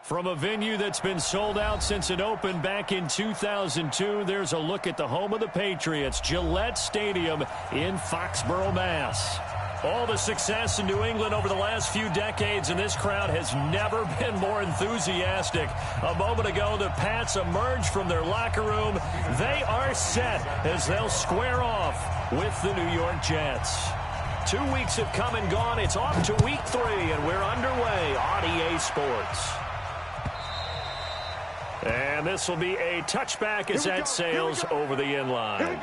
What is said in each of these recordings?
From a venue that's been sold out since it opened back in 2002, there's a look at the home of the Patriots, Gillette Stadium in Foxborough, Mass. All the success in New England over the last few decades, and this crowd has never been more enthusiastic. A moment ago, the Pats emerged from their locker room. They are set as they'll square off with the New York Jets. 2 weeks have come and gone. It's off to week 3, and we're underway on EA Sports. And this will be a touchback as that sails over the end line.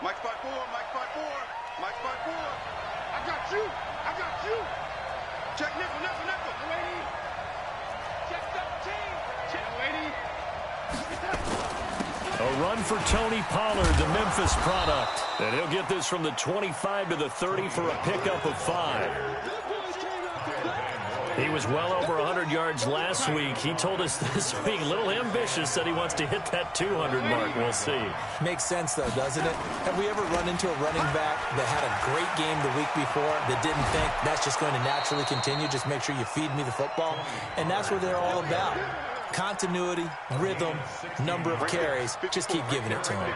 Mike 5-4, Mike 5-4, Mike 5-4. I got you, I got you. Check nickel, nickel, nickel. Lady. Check 17. Check lady. A run for Tony Pollard, the Memphis product. And he'll get this from the 25 to the 30 for a pickup of 5. He was well over 100 yards last week. He told us this week, a little ambitious, said he wants to hit that 200 mark. We'll see. Makes sense, though, doesn't it? Have we ever run into a running back that had a great game the week before that didn't think that's just going to naturally continue? Just make sure you feed me the football. And that's what they're all about. Continuity, rhythm, number of carries. Just keep giving it to him.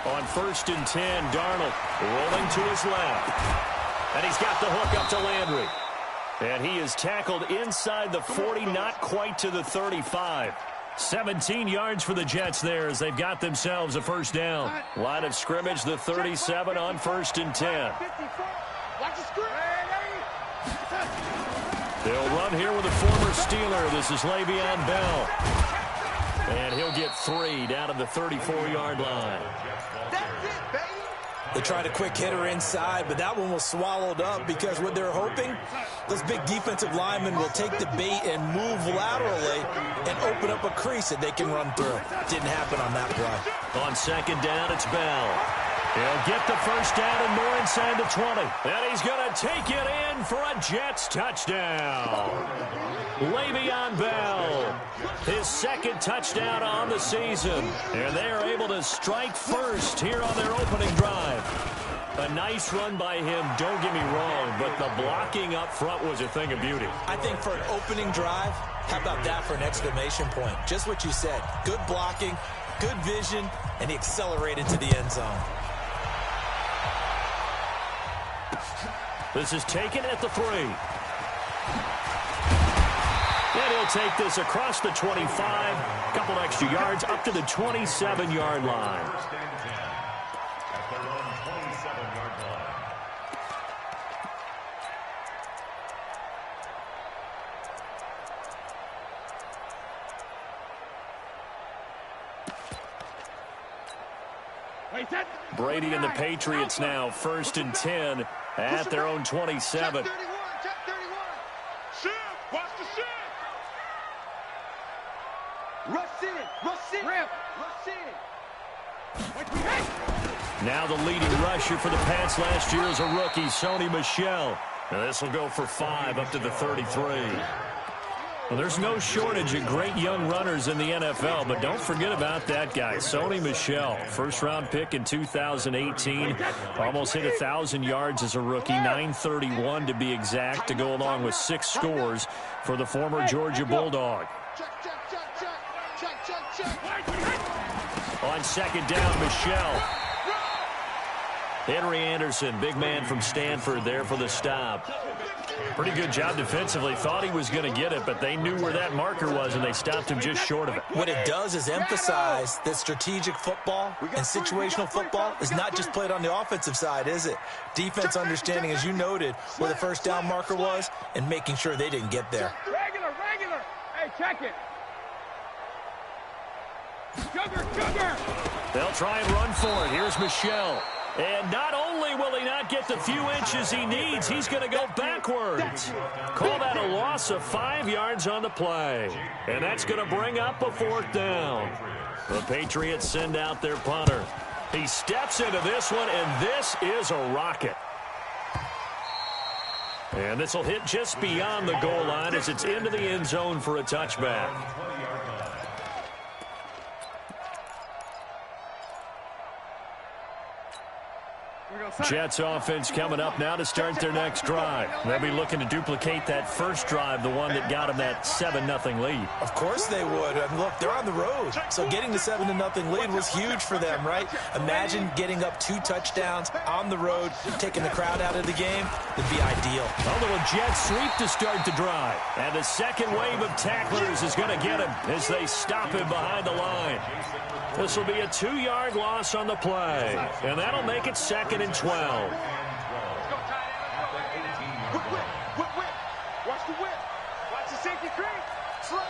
On 1st and 10, Darnold rolling to his left. And he's got the hook up to Landry. And he is tackled inside the 40, not quite to the 35. 17 yards for the Jets there as they've got themselves a first down. Line of scrimmage, the 37 on 1st and 10. They'll run here with a former Steeler. This is Le'Veon Bell. And he'll get 3 down to the 34-yard line. They tried a quick hitter inside, but that one was swallowed up because what they're hoping, those big defensive linemen will take the bait and move laterally and open up a crease that they can run through. Didn't happen on that play. On 2nd down, it's Bell. He'll get the first down and more inside the 20. And he's going to take it in for a Jets touchdown. Le'Veon Bell, his 2nd touchdown on the season. And they are able to strike first here on their opening drive. A nice run by him, don't get me wrong, but the blocking up front was a thing of beauty. I think for an opening drive, how about that for an exclamation point? Just what you said. Good blocking, good vision, and he accelerated to the end zone. This is taken at the 3. And he'll take this across the 25. A couple extra yards up to the 27-yard line. Brady and the Patriots now 1st and 10 at their own 27. Check 31, check 31. Shift, watch the shift. Rush in, rush in. Ramp, rush in. Now the leading rusher for the Pats last year is a rookie, Sony Michel. Now this will go for 5 up to the 33. Well, there's no shortage of great young runners in the NFL, but don't forget about that guy, Sony Michel. First-round pick in 2018. Almost hit 1,000 yards as a rookie, 931 to be exact, to go along with 6 scores for the former Georgia Bulldog. On 2nd down, Michel. Henry Anderson, big man from Stanford there for the stop. Pretty good job defensively. Thought he was going to get it, but they knew where that marker was, and they stopped him just short of it. What it does is emphasize that strategic football and situational football is not just played on the offensive side, is it? Defense understanding, as you noted, where the first down marker was and making sure they didn't get there. Regular. Hey, check it. Sugar. They'll try and run for it. Here's Michel. And not only will he not get the few inches he needs, he's going to go backwards. Call that a loss of 5 yards on the play. And that's going to bring up a 4th down. The Patriots send out their punter. He steps into this one, and this is a rocket. And this will hit just beyond the goal line as it's into the end zone for a touchback. Jets offense coming up now to start their next drive. They'll be looking to duplicate that first drive, the one that got them that 7-0 lead. Of course they would. And look, they're on the road. So getting the 7-0 lead was huge for them, right? Imagine getting up 2 touchdowns on the road, taking the crowd out of the game. It'd be ideal. A little jet sweep to start the drive. And the second wave of tacklers is going to get him as they stop him behind the line. This will be a 2-yard loss on the play. And that'll make it 2nd and 12. Let's go, tight end. Let's go. Whip. Watch the whip. Watch the safety creep. Slam.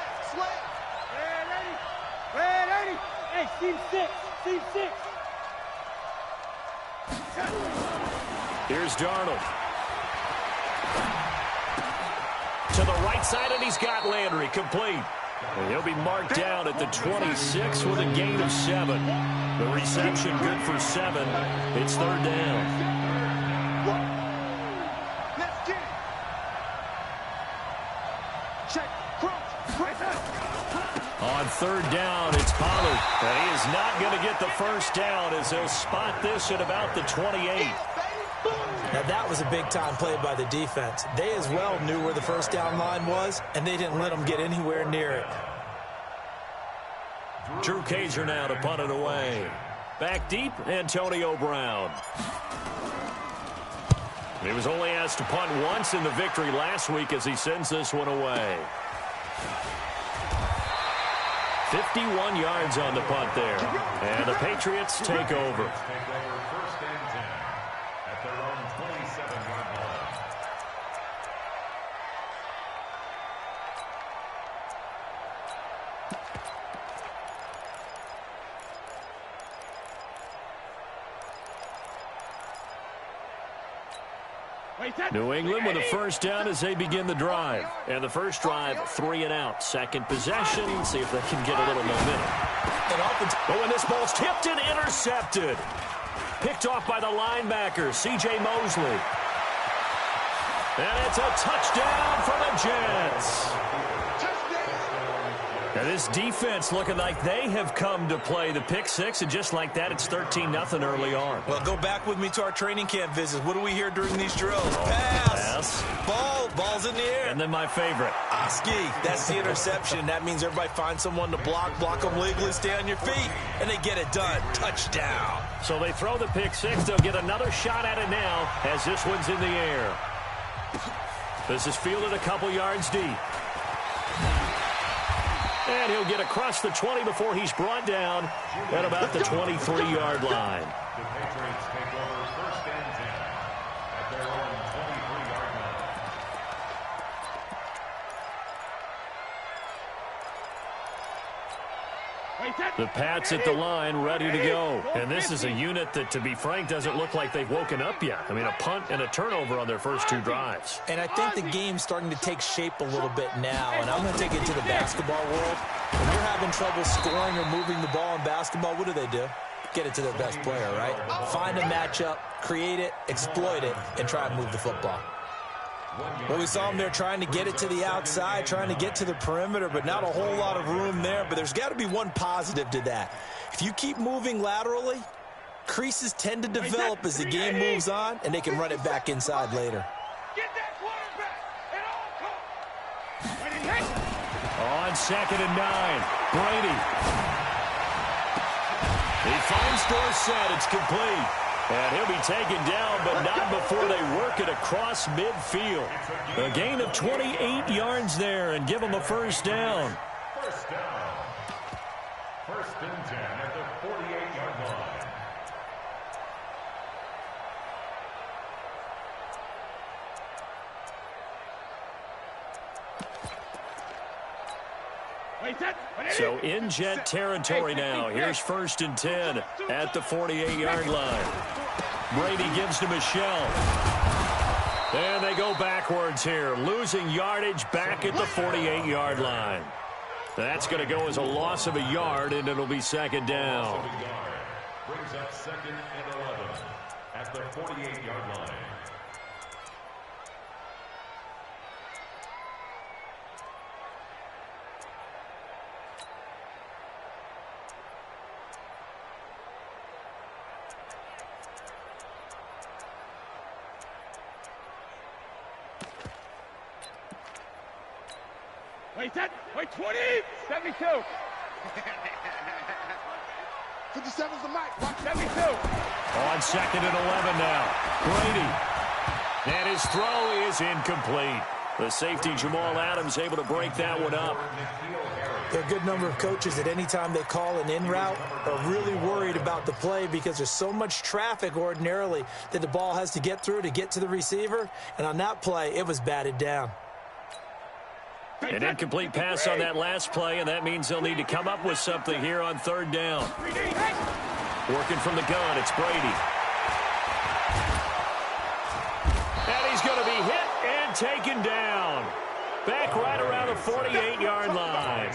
Red 80. Hey, Steve 6. Here's Darnold. To the right side, and he's got Landry complete. And he'll be marked down at the 26 with a gain of 7. The reception good for 7. It's 3rd down. Let's get it. Check. On 3rd down, it's Pollard. And he is not going to get the first down as they'll spot this at about the 28. Now, that was a big-time play by the defense. They as well knew where the first down line was, and they didn't let them get anywhere near it. Drew Kaiser now to punt it away. Back deep, Antonio Brown. He was only asked to punt once in the victory last week as he sends this one away. 51 yards on the punt there. And the Patriots take over. New England with a first down as they begin the drive. And the first drive, 3 and out. Second possession, see if they can get a little momentum. Oh, and this ball's tipped and intercepted. Picked off by the linebacker, C.J. Mosley. And it's a touchdown for the Jets. And this defense looking like they have come to play the pick 6, and just like that, it's 13-0 early on. Well, go back with me to our training camp visits. What do we hear during these drills? Pass. Ball's in the air. And then my favorite. Oski, that's the interception. That means everybody finds someone to block them legally, stay on your feet, and they get it done. Touchdown. So they throw the pick 6. They'll get another shot at it now as this one's in the air. This is fielded a couple yards deep. And he'll get across the 20 before he's brought down at about the 23-yard line. The Patriots take over 1st and 10 at their own 23-yard line. The Pats at the line, ready to go. And this is a unit that, to be frank, doesn't look like they've woken up yet. I mean, a punt and a turnover on their first 2 drives. And I think the game's starting to take shape a little bit now. And I'm going to take it to the basketball world. When you're having trouble scoring or moving the ball in basketball, what do? Get it to their best player, right? Find a matchup, create it, exploit it, and try and move the football. Well, we saw them there trying to get it to the outside, trying to get to the perimeter, but not a whole lot of room there. But there's got to be one positive to that. If you keep moving laterally, creases tend to develop as the game moves on, and they can run it back inside later. Get that quarterback at all costs. On 2nd and 9, Brady. He finds Dorsett. It's complete. And he'll be taken down, but not before they work it across midfield. A gain of 28 yards there and give him a first down. First down. 1st and 10 at the 48-yard line. So in Jet territory now. Here's 1st and 10 at the 48-yard line. Brady gives to Michelle. And they go backwards here, losing yardage back at the 48-yard line. That's going to go as a loss of a yard, and it'll be 2nd down. Brings up 2nd and 11 at the 48-yard line. Wait, 20. 72. 57's the mic. Watch 72. On 2nd and 11 now. Brady. And his throw is incomplete. The safety, Jamal Adams, able to break that one up. There are a good number of coaches at any time they call an in route are really worried about the play because there's so much traffic ordinarily that the ball has to get through to get to the receiver. And on that play, it was batted down. An incomplete pass on that last play, and that means they'll need to come up with something here on 3rd down. Working from the gun, it's Brady. And he's going to be hit and taken down. Back right around the 48-yard line.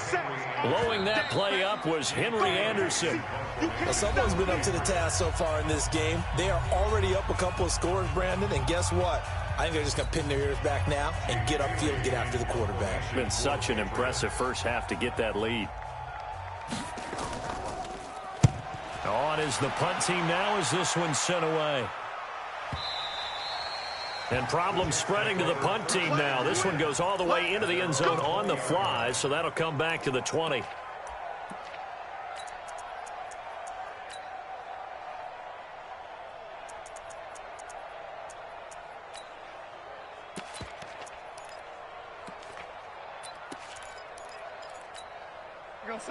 Blowing that play up was Henry Anderson. Well, someone's been up to the task so far in this game. They are already up a couple of scores, Brandon, and guess what? I think they're just going to pin their ears back now and get upfield and get after the quarterback. It's been such an impressive first half to get that lead. On is the punt team now as this one's sent away. And problems spreading to the punt team now. This one goes all the way into the end zone on the fly, so that'll come back to the 20.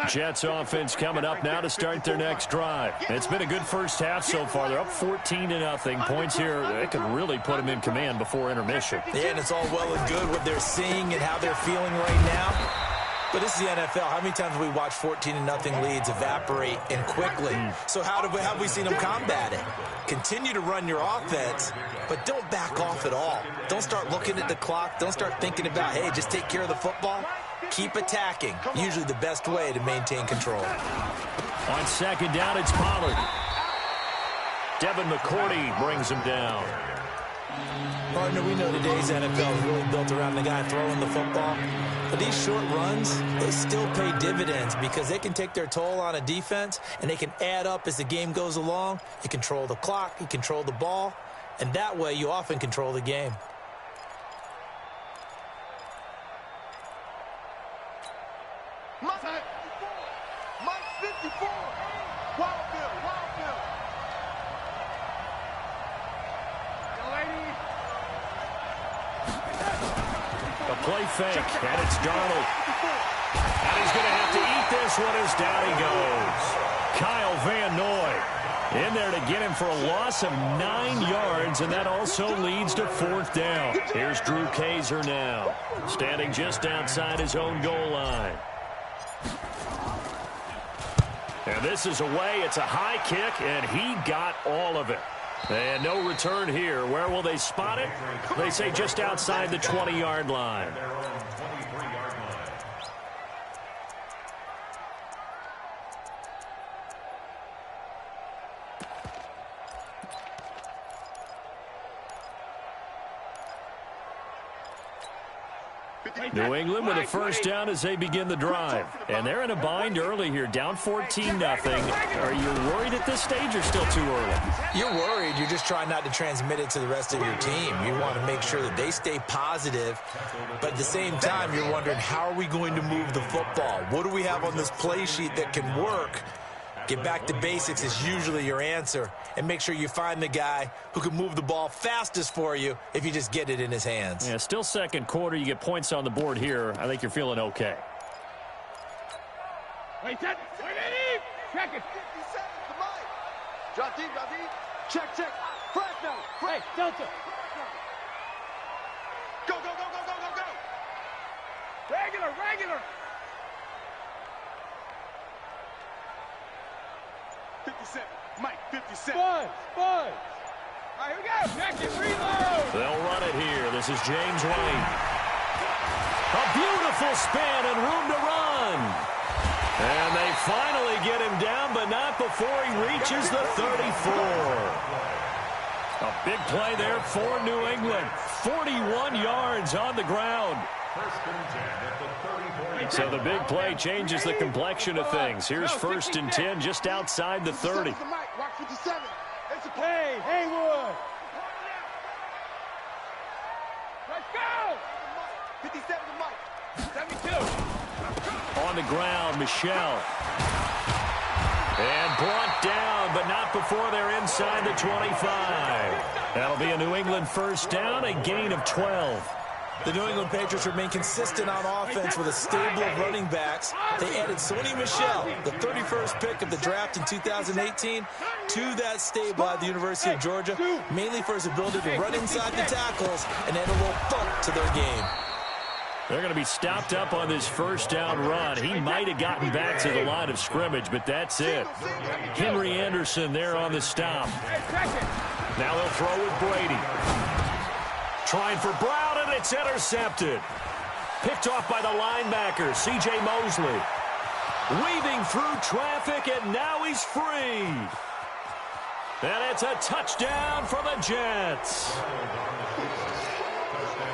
Jets offense coming up now to start their next drive. It's been a good first half so far. They're up 14-0. Points here, they could really put them in command before intermission. Yeah, and it's all well and good what they're seeing and how they're feeling right now. But this is the NFL. How many times have we watched 14-0 leads evaporate and quickly? So how have we seen them combat it? Continue to run your offense, but don't back off at all. Don't start looking at the clock. Don't start thinking about, hey, just take care of the football. Keep attacking. Usually the best way to maintain control. On 2nd down, it's Pollard. Devin McCourty brings him down. Partner, we know today's NFL is really built around the guy throwing the football. But these short runs, they still pay dividends because they can take their toll on a defense and they can add up as the game goes along. You control the clock, you control the ball, and that way you often control the game. Mike 54. Wildfield. A play fake, and it's Darnold. And he's going to have to eat this one as down he goes. Kyle Van Noy in there to get him for a loss of 9 yards, and that also leads to 4th down. Here's Drew Kaiser now, standing just outside his own goal line. And this is away. It's a high kick, and he got all of it. And no return here. Where will they spot it? They say just outside the 20-yard line. New England with a first down as they begin the drive. And they're in a bind early here, down 14-0. Are you worried at this stage or still too early? You're worried. You're just trying not to transmit it to the rest of your team. You want to make sure that they stay positive. But at the same time, you're wondering, how are we going to move the football? What do we have on this play sheet that can work? Get back to basics is usually your answer. And make sure you find the guy who can move the ball fastest for you if you just get it in his hands. Yeah, still second quarter. You get points on the board here. I think you're feeling okay. Wait, check it. 57 to Mike. Drop deep. Check. Flash now. Hey, Delta. Go. Regular. 57. Mike, 57. Buzz. All right, here we go. Check it, reload. They'll run it here. This is James White. A beautiful spin and room to run. And they finally get him down, but not before he reaches the 34. A big play there for New England. 41 yards on the ground. So the big play changes the complexion of things. Here's 1st and 10 just outside the 30. Hey, Haywood. Let's go. 57 to Mike. On the ground, Michelle. And brought down, but not before they're inside the 25. That'll be a New England first down, a gain of 12. The New England Patriots remain consistent on offense with a stable of running backs. They added Sony Michel, the 31st pick of the draft in 2018, to that stable at the University of Georgia, mainly for his ability to run inside the tackles and add a little thump to their game. They're going to be stopped up on this first down run. He might have gotten back to the line of scrimmage, but that's it. Henry Anderson there on the stop. Now they'll throw with Brady. Trying for Brown, and it's intercepted. Picked off by the linebacker, C.J. Mosley. Weaving through traffic, and now he's free. And it's a touchdown for the Jets.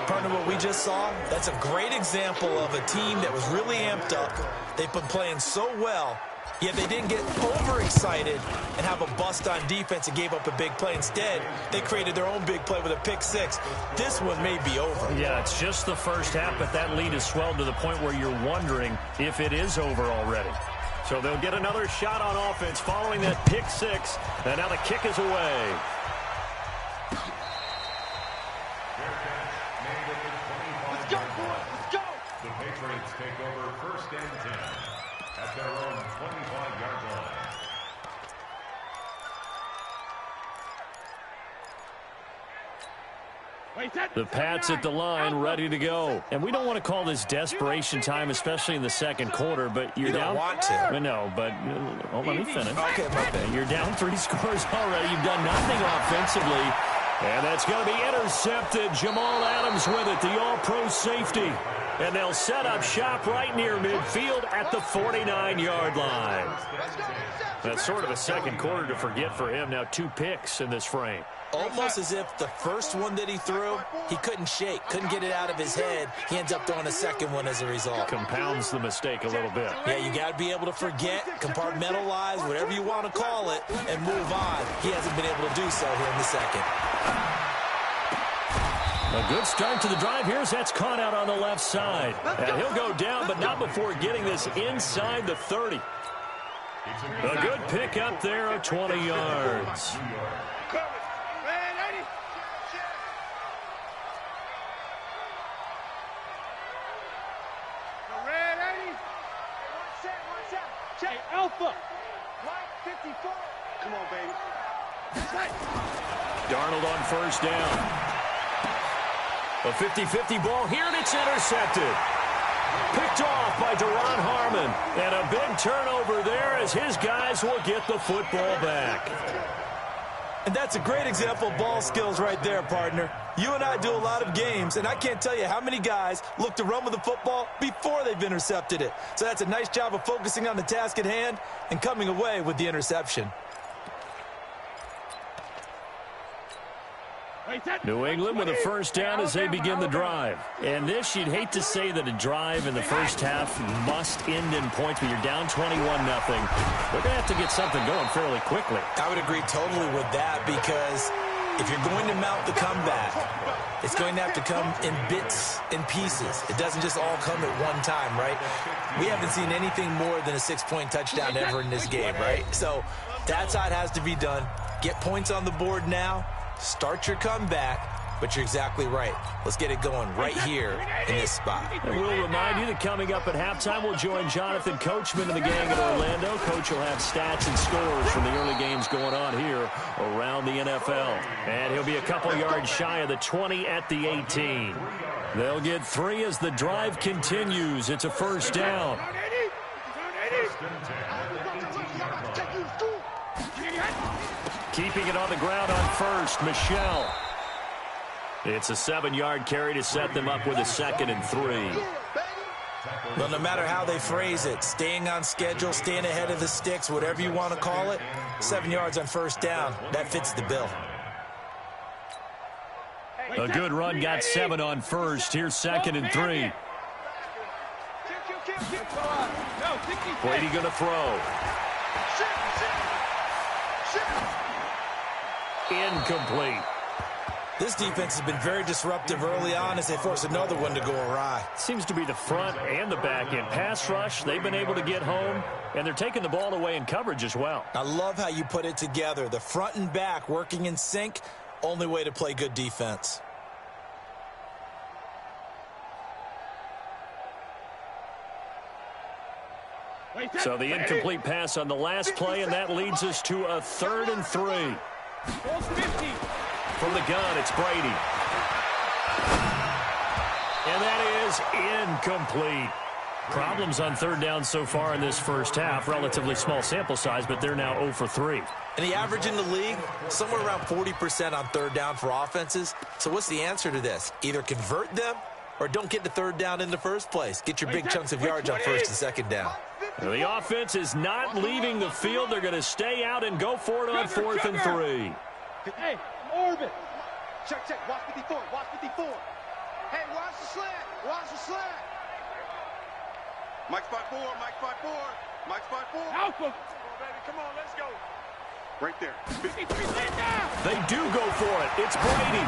Partner, what we just saw, that's a great example of a team that was really amped up. They've been playing so well, yet they didn't get overexcited and have a bust on defense and gave up a big play. Instead, they created their own big play with a pick six. This one may be over. Yeah, it's just the first half, but that lead has swelled to the point where you're wondering if it is over already. So they'll get another shot on offense following that pick six, and now the kick is away. Let's go, boys. Let's go. The Patriots take over first and 10 at their own 25-yard line. The Pats at the line, ready to go. And we don't want to call this desperation time, especially in the second quarter, but you're You down. don't want to. No, but let me finish. Okay, my bad. You're down 3 scores already. You've done nothing offensively. And that's going to be intercepted. Jamal Adams with it, the all-pro safety. And they'll set up shop right near midfield at the 49-yard line. That's sort of a second quarter to forget for him. Now 2 picks in this frame. Almost as if the first one that he threw, he couldn't shake, couldn't get it out of his head. He ends up throwing a second one as a result. Compounds the mistake a little bit. Yeah, you got to be able to forget, compartmentalize, whatever you want to call it, and move on. He hasn't been able to do so here in the second. A good start to the drive. Here's that's caught out on the left side. And he'll go down, but not before getting this inside the 30. A good pick up there of 20 yards. Check Alpha. 54. Come on, baby. Darnold on first down. A 50-50 ball here, and it's intercepted. Picked off by Deron Harmon. And a big turnover there as his guys will get the football back. And that's a great example of ball skills right there, partner. You and I do a lot of games, and I can't tell you how many guys look to run with the football before they've intercepted it. So that's a nice job of focusing on the task at hand and coming away with the interception. New England with a first down as they begin the drive. And this, you'd hate to say that a drive in the first half must end in points, but you're down 21-0. They're going to have to get something going fairly quickly. I would agree totally with that, because if you're going to mount the comeback, it's going to have to come in bits and pieces. It doesn't just all come at one time, right? We haven't seen anything more than a 6-point touchdown ever in this game, right? So that's how it has to be done. Get points on the board now. Start your comeback, but you're exactly right. Let's get it going right here in this spot. And we'll remind you that coming up at halftime, we'll join Jonathan Coachman and the gang in Orlando. Coach will have stats and scores from the early games going on here around the NFL. And he'll be a couple yards shy of the 20 at the 18. They'll get 3 as the drive continues. It's a first down. Keeping it on the ground on first, Michelle. It's a 7-yard carry to set them up with a 2nd and 3. Well, no matter how they phrase it, staying on schedule, staying ahead of the sticks, whatever you want to call it, 7 yards on first down, that fits the bill. A good run, got 7 on first. Here's 2nd and 3. Brady going to throw. Incomplete. This defense has been very disruptive early on as they force another one to go awry. Seems to be the front and the back end. Pass rush, they've been able to get home, and they're taking the ball away in coverage as well. I love how you put it together. The front and back working in sync, only way to play good defense. So the incomplete pass on the last play, and that leads us to a 3rd and 3. From the gun, it's Brady. And that is incomplete. Problems on 3rd down so far in this first half. Relatively small sample size, but they're now 0 for 3. And the average in the league, somewhere around 40% on 3rd down for offenses. So what's the answer to this? Either convert them or don't get the 3rd down in the first place. Get your big chunks of yards on 1st and 2nd down. The offense is not leaving the field. They're going to stay out and go for it on 4th and 3. Hey, orbit. Check. Watch 54. Watch 54. Hey, watch the slant. Watch the slant. Mike 5-4. Mike 5-4. Mike 5-4. Alpha. Come on, baby. Come on, let's go. Right there. 53. They do go for it. It's Brady.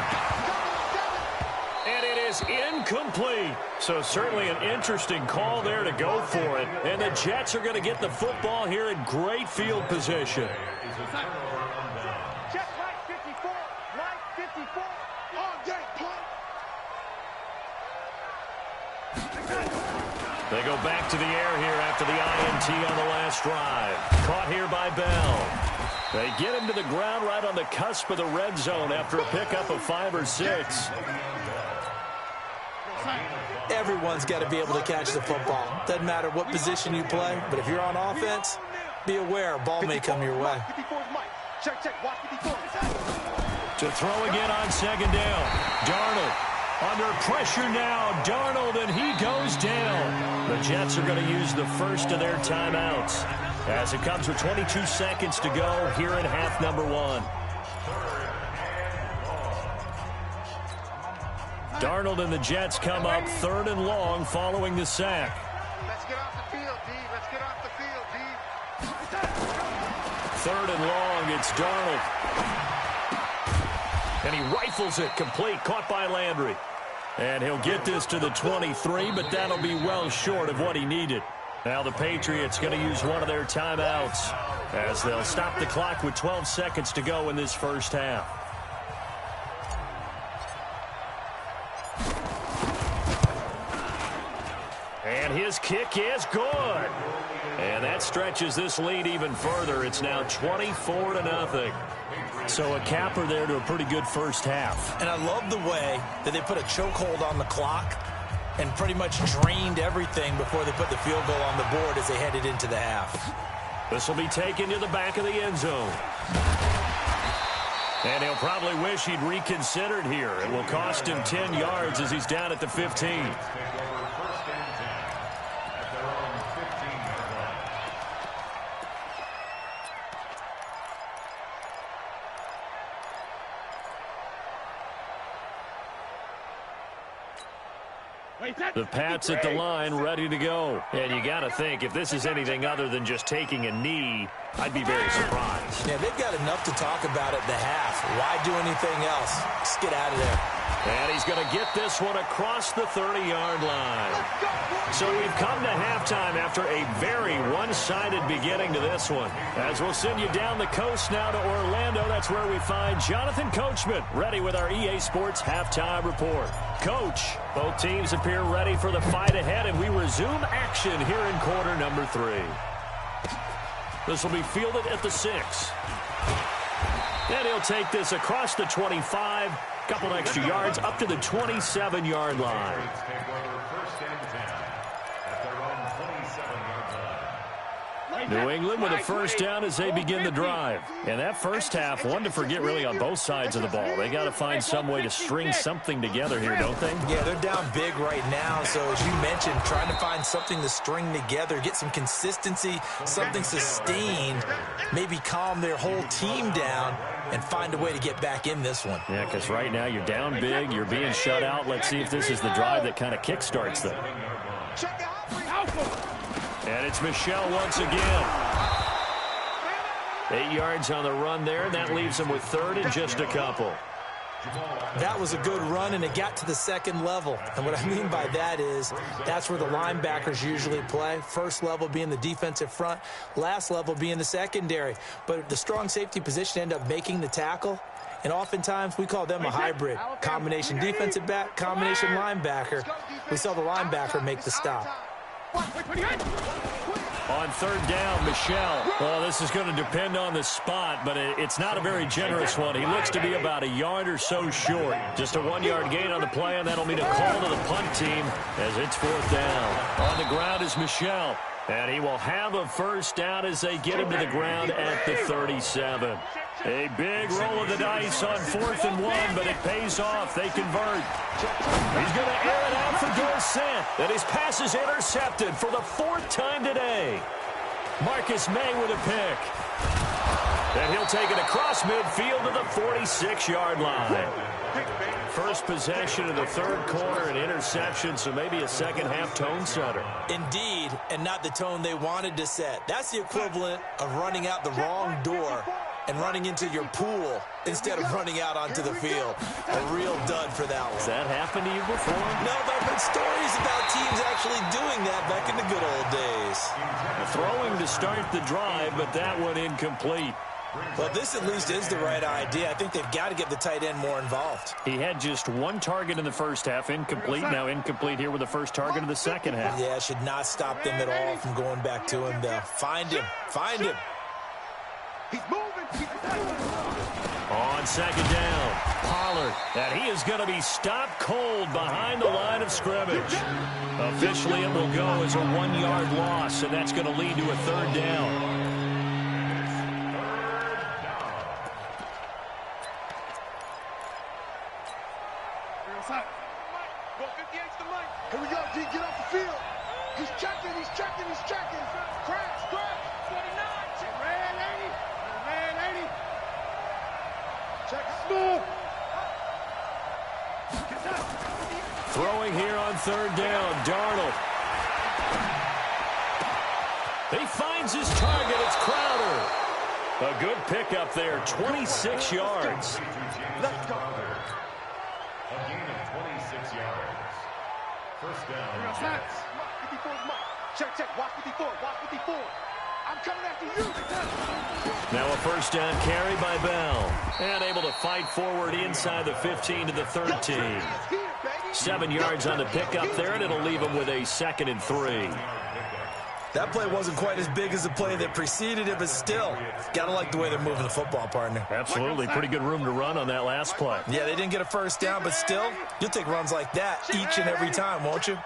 And it is incomplete. So certainly an interesting call there to go for it. And the Jets are going to get the football here in great field position. Jets right 54. Right 54. On deck, punt. They go back to the air here after the INT on the last drive. Caught here by Bell. They get him to the ground right on the cusp of the red zone after a pickup of 5 or 6. Everyone's got to be able to catch the football. Doesn't matter what position you play, but if you're on offense, be aware a ball may come your way. Check. Watch 54. To throw again on 2nd down. Darnold under pressure now. Darnold, and he goes down. The Jets are going to use the first of their timeouts as it comes with 22 seconds to go here in half number 1. Darnold and the Jets come up 3rd and long following the sack. Let's get off the field, D. Let's get off the field, D. 3rd and long, it's Darnold. And he rifles it complete, caught by Landry. And he'll get this to the 23, but that'll be well short of what he needed. Now the Patriots going to use one of their timeouts as they'll stop the clock with 12 seconds to go in this first half. And his kick is good. And that stretches this lead even further. It's now 24-0. So a capper there to a pretty good first half. And I love the way that they put a chokehold on the clock and pretty much drained everything before they put the field goal on the board as they headed into the half. This will be taken to the back of the end zone. And he'll probably wish he'd reconsidered here. It will cost him 10 yards as he's down at the 15. The Pats at the line, ready to go. And you got to think, if this is anything other than just taking a knee, I'd be very surprised. Yeah, they've got enough to talk about at the half. Why do anything else? Just get out of there. And he's going to get this one across the 30-yard line. So we've come to halftime after a very one-sided beginning to this one. As we'll send you down the coast now to Orlando, that's where we find Jonathan Coachman, ready with our EA Sports Halftime Report. Coach, both teams appear ready for the fight ahead, and we resume action here in quarter number 3. This will be fielded at the 6. And he'll take this across the 25. Couple extra yards up to the 27-yard line. New England with a first down as they begin the drive. And that first half, one to forget really on both sides of the ball. They got to find some way to string something together here, don't they? Yeah, they're down big right now. So as you mentioned, trying to find something to string together, get some consistency, something sustained, maybe calm their whole team down and find a way to get back in this one. Yeah, because right now you're down big, you're being shut out. Let's see if this is the drive that kind of kickstarts them. And it's Michel once again. 8 yards on the run there. That leaves them with 3rd and just a couple. That was a good run, and it got to the second level. And what I mean by that is that's where the linebackers usually play. First level being the defensive front, last level being the secondary. But the strong safety position ended up making the tackle, and oftentimes we call them a hybrid. Combination defensive back, combination linebacker. We saw the linebacker make the stop. On third down, Michel. Well, this is going to depend on the spot, but it's not a very generous one. He looks to be about a yard or so short. Just a 1-yard gain on the play, and that'll mean a call to the punt team as it's fourth down. On the ground is Michel, and he will have a first down as they get him to the ground at the 37. A big roll of the dice on 4th and 1, but it pays off. They convert. He's going to air it out for Dorsett, and his pass is intercepted for the 4th time today. Marcus May with a pick. And he'll take it across midfield to the 46-yard line. First possession of the third quarter, an interception, so maybe a second-half tone setter. Indeed, and not the tone they wanted to set. That's the equivalent of running out the wrong door and running into your pool instead of running out onto the field. A real dud for that one. Has that happened to you before? No, but I've heard stories about teams actually doing that back in the good old days. Throwing to start the drive, but that one incomplete. Well, this at least is the right idea. I think they've got to get the tight end more involved. He had just one target in the first half, incomplete. Now incomplete here with the first target of the second half. Yeah, it should not stop them at all from going back to him, though. Find him. Find him. He's moving. On second down, Pollard, and he is going to be stopped cold behind the line of scrimmage. Officially, it will go as a 1-yard loss, and that's going to lead to a third down. Here we go, D. Get off the field. He's checking. Crash. 49. Red 80. Check smooth. Throwing here on third down, Darnold. He finds his target. It's Crowder. A good pickup there, 26 yards. Let's go. A gain of 26 yards. First down. 54 is Mike. Check. Watch 54. I'm coming after you. Now a first down carry by Bell. And able to fight forward inside the 15 to the 13. 7 yards on the pickup there, and it'll leave him with a 2nd and 3. That play wasn't quite as big as the play that preceded it, but still, got to like the way they're moving the football, partner. Absolutely. Pretty good room to run on that last play. Yeah, they didn't get a first down, but still, you'll take runs like that each and every time, won't you?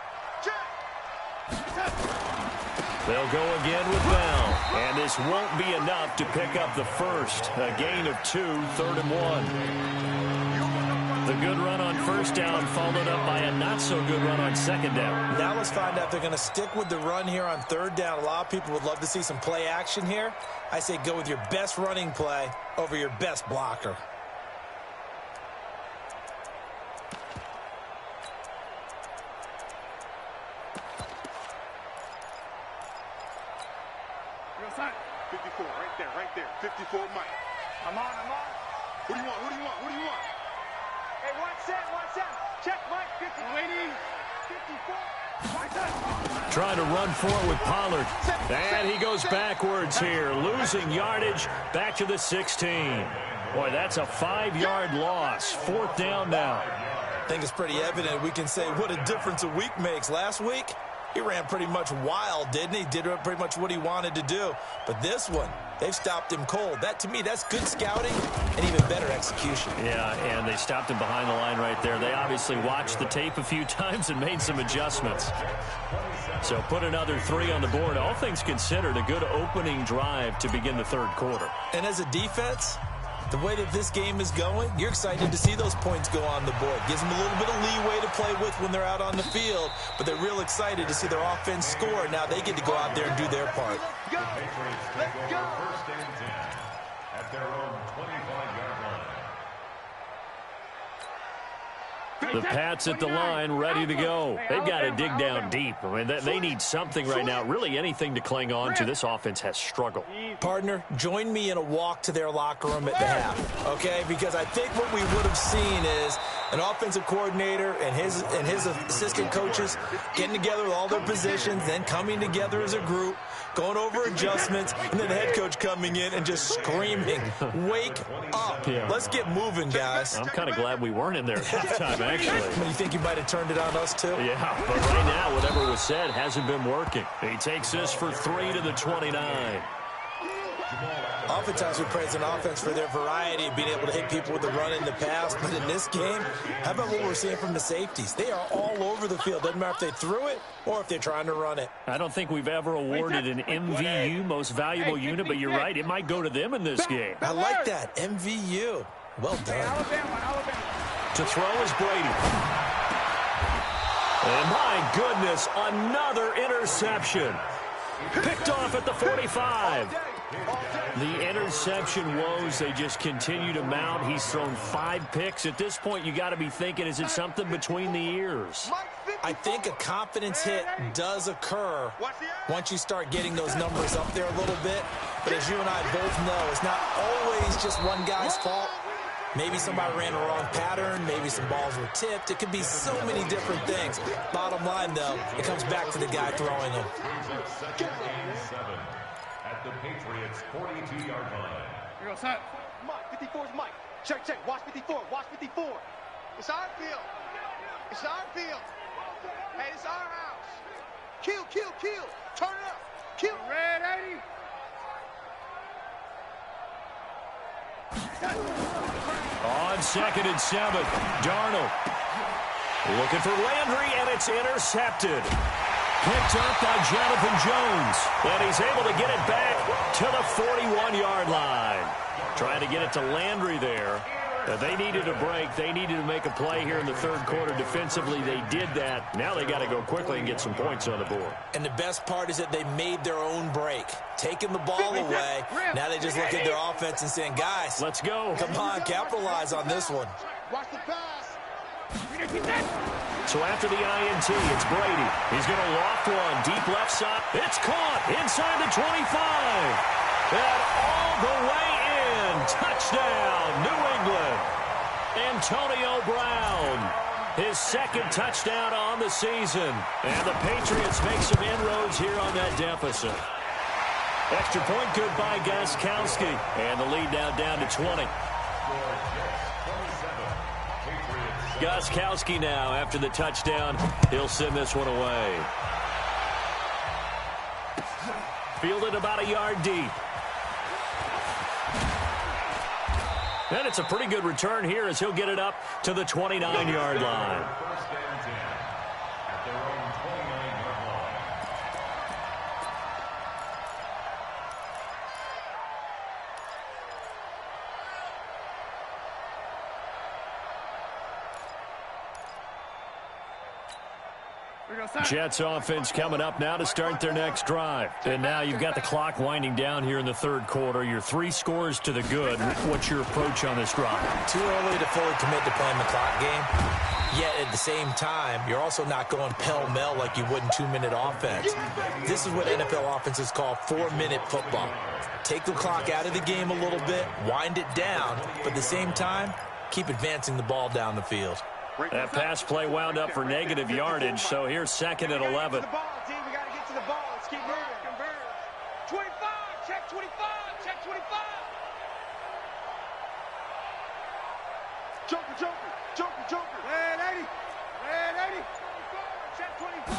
They'll go again with Bell. And this won't be enough to pick up the first. A gain of 2, 3rd and 1. The good run on first down followed up by a not-so-good run on second down. Now let's find out if they're going to stick with the run here on third down. A lot of people would love to see some play action here. I say go with your best running play over your best blocker. Real side. 54, right there. 54, Mike. I'm on. Who do you want? Hey, one set. Check, Mike. 50. Waiting. 54. Trying to run forward with Pollard. And he goes backwards here, losing yardage back to the 16. Boy, that's a 5-yard loss. 4th down now. I think it's pretty evident. We can say what a difference a week makes. Last week, he ran pretty much wild, didn't he? Did pretty much what he wanted to do. But this one, they've stopped him cold. That, to me, that's good scouting and even better execution. Yeah, and they stopped him behind the line right there. They obviously watched the tape a few times and made some adjustments. So put another 3 on the board. All things considered, a good opening drive to begin the third quarter. And as a defense, the way that this game is going, you're excited to see those points go on the board. Gives them a little bit of leeway to play with when they're out on the field, but they're real excited to see their offense score. Now they get to go out there and do their part. The Patriots take over first and 10 at their own 25-yard line. The Pats at the line, ready to go. They've got to dig down deep. I mean, they need something right now, really anything to cling on to. This offense has struggled. Partner, join me in a walk to their locker room at the half, okay? Because I think what we would have seen is an offensive coordinator and his assistant coaches getting together with all their positions, then coming together as a group, going over adjustments, and then the head coach coming in and just screaming, wake up. Yeah. Let's get moving, guys. I'm kind of glad we weren't in there at halftime, actually. You think you might have turned it on us, too? Yeah, but right now, whatever was said hasn't been working. He takes this for 3 to the 29. Oftentimes we praise an offense for their variety of being able to hit people with the run in the pass, but in this game, how about what we're seeing from the safeties? They are all over the field. Doesn't matter if they threw it or if they're trying to run it. I don't think we've ever awarded an MVU, most valuable unit, but you're right, it might go to them in this game. I like that, MVU. Well done. To throw is Brady. And my goodness, another interception. Picked off at the 45. The interception woes, they just continue to mount. He's thrown 5 picks. At this point, you got to be thinking, is it something between the ears? I think a confidence hit does occur once you start getting those numbers up there a little bit. But as you and I both know, it's not always just one guy's fault. Maybe somebody ran the wrong pattern. Maybe some balls were tipped. It could be so many different things. Bottom line, though, it comes back to the guy throwing them. At the Patriots' 42-yard line. Here goes Mike. 54 is Mike. Check, check. Watch 54. Watch 54. It's our field. It's our field. Hey, it's our house. Kill, kill, kill. Turn it up. Kill. Red 80. On 2nd and 7, Darnold looking for Landry, and it's intercepted. Picked up by Jonathan Jones, and he's able to get it back to the 41-yard line. Trying to get it to Landry there. They needed a break. They needed to make a play here in the third quarter. Defensively, they did that. Now they got to go quickly and get some points on the board. And the best part is that they made their own break. Taking the ball away. Now they just look at their offense and saying, guys, let's go. Come on, capitalize on this one. Watch the pass. So after the INT, it's Brady. He's going to loft one. Deep left side. It's caught inside the 25. And all the way in. Touchdown, New England. Antonio Brown. His 2nd touchdown on the season. And the Patriots make some inroads here on that deficit. Extra point good by Gostkowski. And the lead now down to 20. Gostkowski now after the touchdown. He'll send this one away. Fielded about a yard deep. And it's a pretty good return here as he'll get it up to the 29-yard line. Jets offense coming up now to start their next drive. And now you've got the clock winding down here in the third quarter. You're 3 scores to the good. What's your approach on this drive? Too early to fully commit to playing the clock game. Yet at the same time, you're also not going pell-mell like you would in 2-minute offense. This is what NFL offenses call 4-minute football. Take the clock out of the game a little bit, wind it down, but at the same time, keep advancing the ball down the field. That pass play wound up for negative yardage, so here's 2nd and 11. We got to get to the ball. Let's keep moving. Converge. 25. Check 25. Check 25. Joker, Joker. Joker, Joker. Red 80. Red 80. Check 24.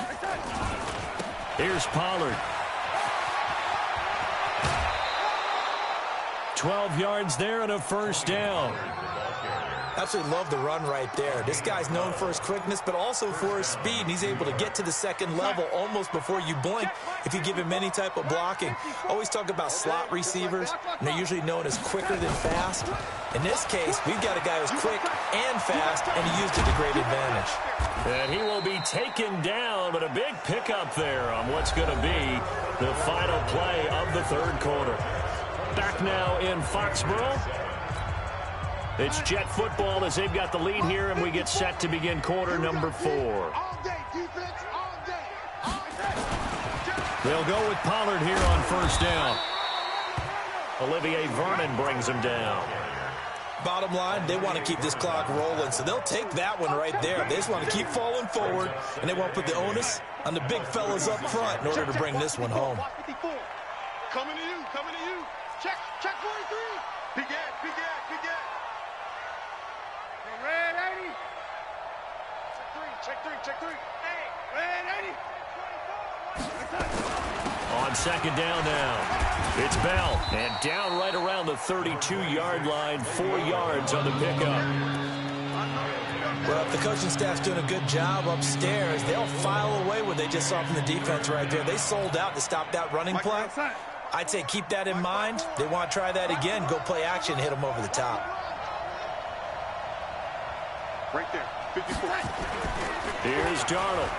Here's Pollard. 12 yards there and a first down. Absolutely love the run right there. This guy's known for his quickness, but also for his speed. And he's able to get to the 2nd level almost before you blink if you give him any type of blocking. Always talk about slot receivers, and they're usually known as quicker than fast. In this case, we've got a guy who's quick and fast, and he used it to great advantage. And he will be taken down, but a big pickup there on what's going to be the final play of the third quarter. Back now in Foxborough. It's Jet football as they've got the lead here, and we get set to begin quarter number 4. All day, defense, all day. All day. They'll go with Pollard here on first down. Olivier Vernon brings him down. Bottom line, they want to keep this clock rolling, so they'll take that one right there. They just want to keep falling forward, and they want to put the onus on the big fellas up front in order to bring this one home. Coming to you, coming to you. Check 43. Big Ed, big Ed, big Ed. Red 80. Check three. Hey, red 80. On second down now. It's Bell, and down right around the 32-yard line, 4 yards on the pickup. Well, if the coaching staff's doing a good job upstairs, they'll file away what they just saw from the defense right there. They sold out to stop that running play. I'd say keep that in mind. They want to try that again, go play action, hit them over the top. Right there, 54. Here's Darnold.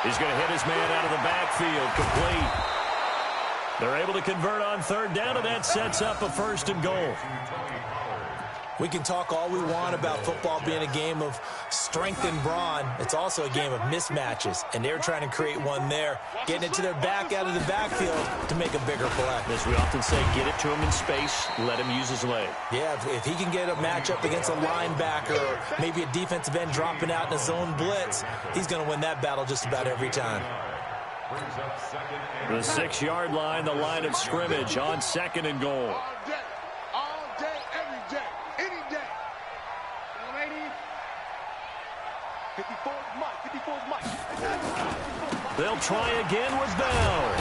He's going to hit his man out of the backfield, complete. They're able to convert on third down, and that sets up a first and goal. We can talk all we want about football being a game of strength and brawn. It's also a game of mismatches, and they're trying to create one there, getting it to their back out of the backfield to make a bigger play. As we often say, get it to him in space, let him use his leg. Yeah, if he can get a matchup against a linebacker or maybe a defensive end dropping out in a zone blitz, he's going to win that battle just about every time. The 6-yard line, the line of scrimmage on second and goal. All day, every day, any day. 54's Mike. They'll try again with Bell.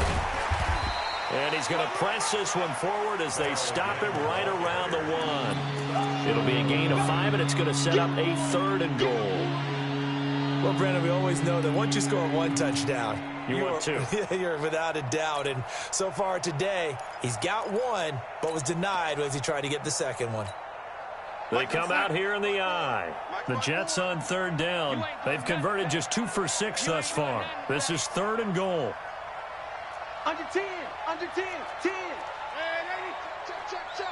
And he's going to press this one forward as they stop him right around the 1. It'll be a gain of 5, and it's going to set up a third and goal. Well, Brandon, we always know that once you score 1 touchdown, want 2. You're without a doubt. And so far today, he's got 1, but was denied as he tried to get the second one. They come out here in the eye. The Jets on third down. They've converted just 2 for 6 thus far. This is third and goal. Under 10, 10. Check.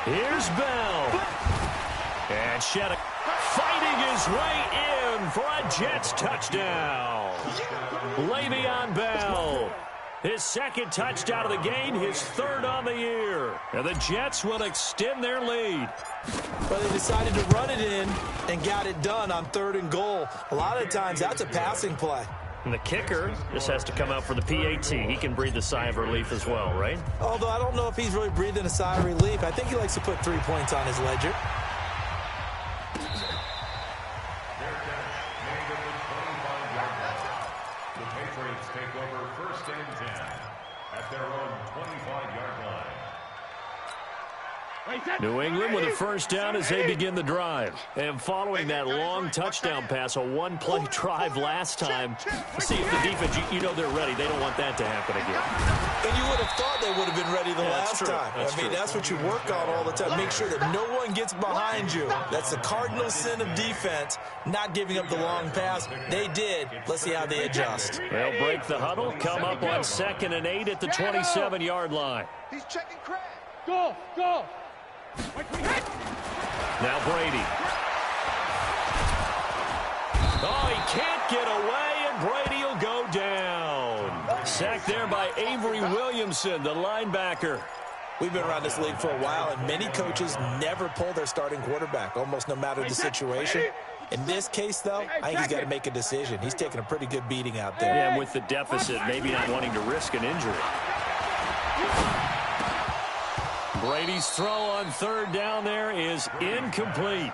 Here's Bell. And Shettick fighting his way in for a Jets touchdown. Le'Veon Bell. His second touchdown of the game, his third on the year. And the Jets will extend their lead. Well, they decided to run it in and got it done on third and goal. A lot of times, that's a passing play. And the kicker just has to come out for the PAT. He can breathe a sigh of relief as well, right? Although I don't know if he's really breathing a sigh of relief. I think he likes to put 3 points on his ledger. Take over first and 10 at their own 25-yard line. New England with a first down as they begin the drive. And following that long touchdown pass, a one-play drive last time, see if the defense, you know they're ready. They don't want that to happen again. And you would have thought they would have been ready the last time. That's what you work on all the time. Make sure that no one gets behind you. That's the cardinal sin of defense, not giving up the long pass. They did. Let's see how they adjust. They'll break the huddle, come up on 2nd and 8 at the 27-yard line. He's checking Craig. Go. Now Brady. Oh, he can't get away, and Brady will go down. Sacked there by Avery Williamson, the linebacker. We've been around this league for a while, and many coaches never pull their starting quarterback, almost no matter the situation. In this case, though, I think he's got to make a decision. He's taking a pretty good beating out there. Yeah, and with the deficit, maybe not wanting to risk an injury. Brady's throw on third down there is incomplete.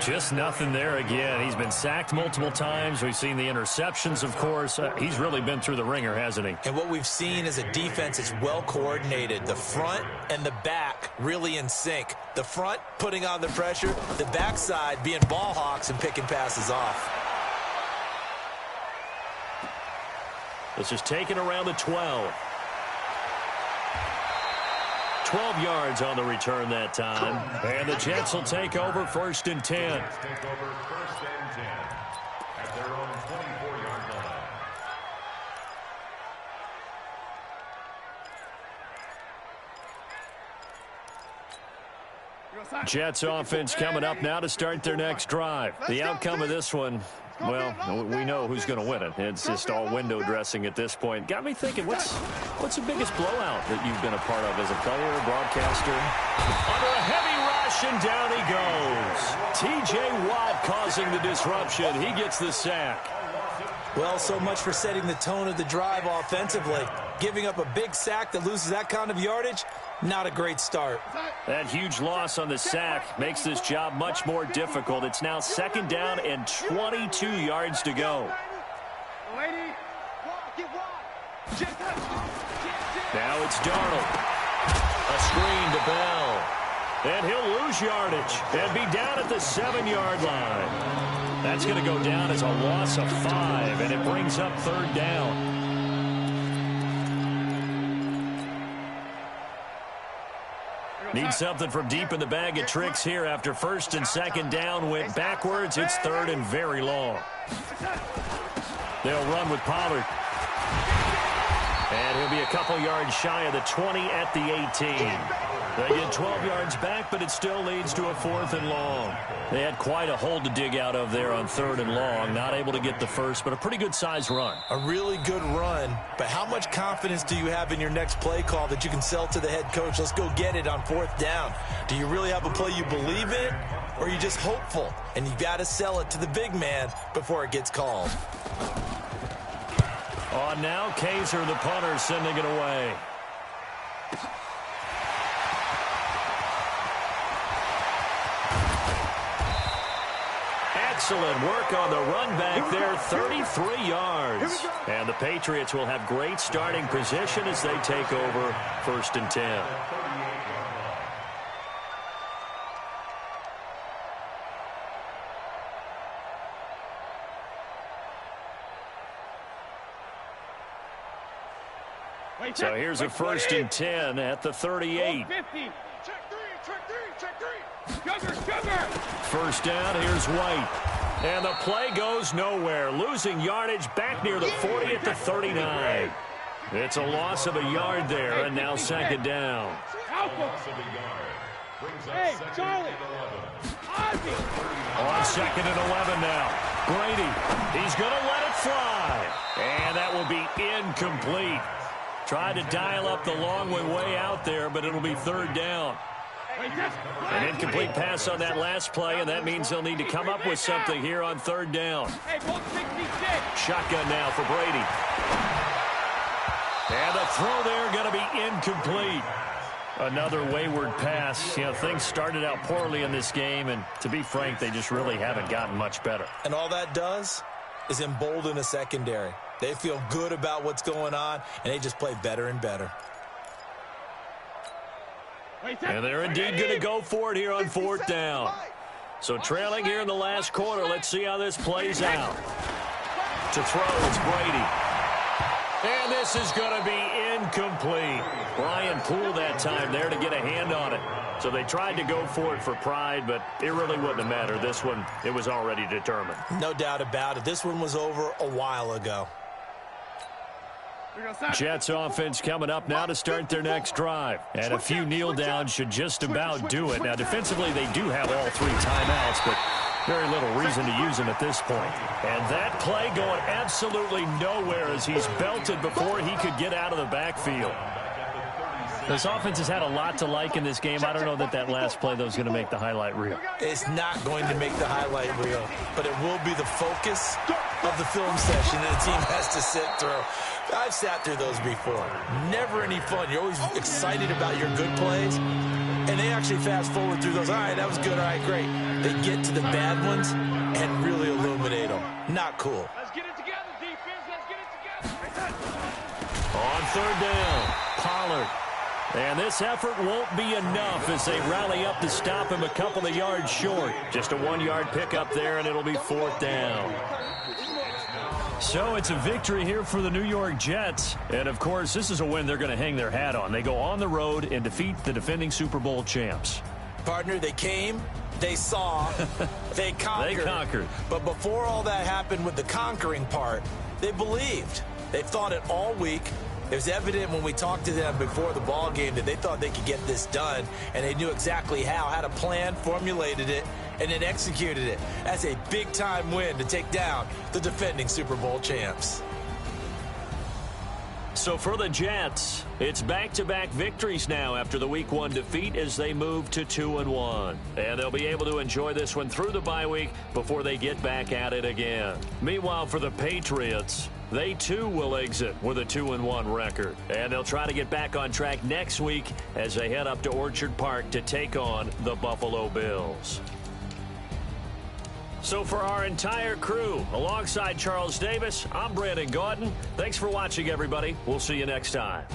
Just nothing there again. He's been sacked multiple times. We've seen the interceptions, of course. He's really been through the ringer, hasn't he? And what we've seen is a defense that's well coordinated. The front and the back really in sync. The front putting on the pressure, the backside being ball hawks and picking passes off. This is taken around the 12. 12 yards on the return that time. And the Jets will take over 1st and 10. Take over 1st and 10 at their own 24-yard line. Jets offense coming up now to start their next drive. The outcome of this one, well, we know who's going to win it. It's just all window dressing at this point. Got me thinking, what's the biggest blowout that you've been a part of as a player, broadcaster? Under a heavy rush, and down he goes. T.J. Watt causing the disruption. He gets the sack. Well, so much for setting the tone of the drive offensively. Giving up a big sack that loses that kind of yardage, not a great start. That huge loss on the sack makes this job much more difficult. It's now 2nd down and 22 yards to go. Now it's Darnold. A screen to Bell. And he'll lose yardage and be down at the 7-yard line. That's going to go down as a loss of 5, and it brings up 3rd down. Need something from deep in the bag of tricks here after 1st and 2nd down went backwards. It's 3rd and very long. They'll run with Pollard. And he'll be a couple yards shy of the 20 at the 18. They get 12 yards back, but it still leads to a 4th and long. They had quite a hole to dig out of there on 3rd and long. Not able to get the first, but a pretty good-sized run. A really good run, but how much confidence do you have in your next play call that you can sell to the head coach? Let's go get it on 4th down. Do you really have a play you believe in, or are you just hopeful? And you got to sell it to the big man before it gets called. On now, Kaiser, the punter, sending it away. Excellent work on the run back there, 33 yards. And the Patriots will have great starting position as they take over 1st and 10. So here's a 1st and 10 at the 38. First down, here's White. And the play goes nowhere. Losing yardage back near the 40 at the 39. It's a loss of a yard there, and now 2nd down. Hey, Charlie. On 2nd and 11 now. Brady, he's going to let it fly. And that will be incomplete. Tried to dial up the long way out there, but it'll be 3rd down. An incomplete pass on that last play, and that means they'll need to come up with something here on 3rd down. Shotgun now for Brady. And the throw there going to be incomplete. Another wayward pass. You know, things started out poorly in this game, and to be frank, they just really haven't gotten much better. And all that does is embolden a secondary. They feel good about what's going on, and they just play better and better. And they're indeed going to go for it here on 4th down. So trailing here in the last quarter, let's see how this plays out. To throw, it's Brady. And this is going to be incomplete. Brian Poole that time there to get a hand on it. So they tried to go for it for pride, but it really wouldn't have mattered. This one, it was already determined. No doubt about it. This one was over a while ago. Jets offense coming up now to start their next drive. And a few kneel downs should just about do it. Now, defensively, they do have all 3 timeouts, but very little reason to use them at this point. And that play going absolutely nowhere as he's belted before he could get out of the backfield. This offense has had a lot to like in this game. I don't know that last play, though, is going to make the highlight reel. It's not going to make the highlight reel, but it will be the focus of the film session that the team has to sit through. I've sat through those before. Never any fun. You're always excited about your good plays, and they actually fast forward through those. All right, that was good. All right, great. They get to the bad ones and really illuminate them. Not cool. Let's get it together, defense. Let's get it together. On 3rd down, Pollard. And this effort won't be enough as they rally up to stop him a couple of yards short. Just a 1-yard pickup there, and it'll be 4th down. So it's a victory here for the New York Jets. And, of course, this is a win they're going to hang their hat on. They go on the road and defeat the defending Super Bowl champs. Partner, they came, they saw, they conquered. They conquered. But before all that happened with the conquering part, they believed. They thought it all week. It was evident when we talked to them before the ball game that they thought they could get this done, and they knew exactly how, had a plan, formulated it, and then executed it. That's a big-time win to take down the defending Super Bowl champs. So for the Jets, it's back-to-back victories now after the Week 1 defeat as they move to 2-1. And they'll be able to enjoy this one through the bye week before they get back at it again. Meanwhile, for the Patriots, they too will exit with a 2-1 record. And they'll try to get back on track next week as they head up to Orchard Park to take on the Buffalo Bills. So for our entire crew, alongside Charles Davis, I'm Brandon Gaudin. Thanks for watching, everybody. We'll see you next time.